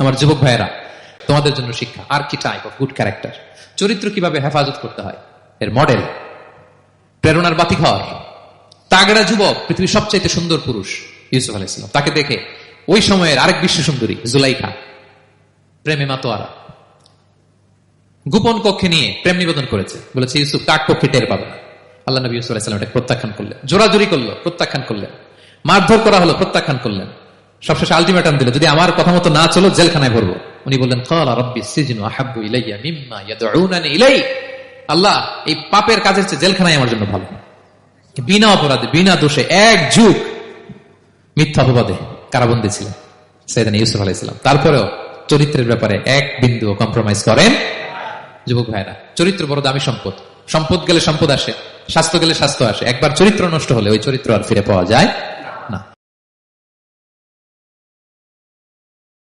আমার যুবক ভাইয়েরা, তোমাদের জন্য শিক্ষা। আর কি টাইপ অফ গুড ক্যারেক্টার, চরিত্র কিভাবে হেফাজত করতে হয়, এর মডেল, প্রেরণার বাতিঘর, তাগড়া যুবক, পৃথিবীর সবচাইতে সুন্দর পুরুষ ইউসুফ আলাইহিস সালাম। তাকে দেখে ওই সময়ের আরেক বিশ্ব সুন্দরী জুলাইখা প্রেমে মাতোয়ারা, গোপন কক্ষে নিয়ে প্রেম নিবেদন করেছে, বলেছে ইউসুফ কাক পক্ষে টের পাবে না। আল্লাহ নবী ইউসুফ আলাইহিস সালাম এটা প্রত্যাখ্যান করলেন, জোরাজুরি করলো, প্রত্যাখ্যান করলেন, মারধর করা হলো, প্রত্যাখ্যান করলেন, সবশেষে আলটিমেটাম দিল, যদি আমার কথা মতো না চলো জেলখানায় ভরবো। উনি বললেন ক্বালা রাব্বি সিজনু আহাব্বু ইলাইয়া মিম্মা ইয়াদউনানি ইলাই। আল্লাহ, এই পাপের কাজের চেয়ে জেলখানায় আমার জন্য ভালো। বিনা অপরাধে, বিনা দোষে, এক যুগ মিথ্যা অপবাদে কারাবন্দী ছিলেন সাইয়েদনা ইউসুফ আলাইহিস সালাম। তারপরেও চরিত্রের ব্যাপারে এক বিন্দু কম্প্রোমাইজ করেন। যুবক ভাইরা, চরিত্র বড় দামি সম্পদ। সম্পদ গেলে সম্পদ আসে, স্বাস্থ্য গেলে স্বাস্থ্য আসে, একবার চরিত্র নষ্ট হলে ওই চরিত্র আর ফিরে পাওয়া যায়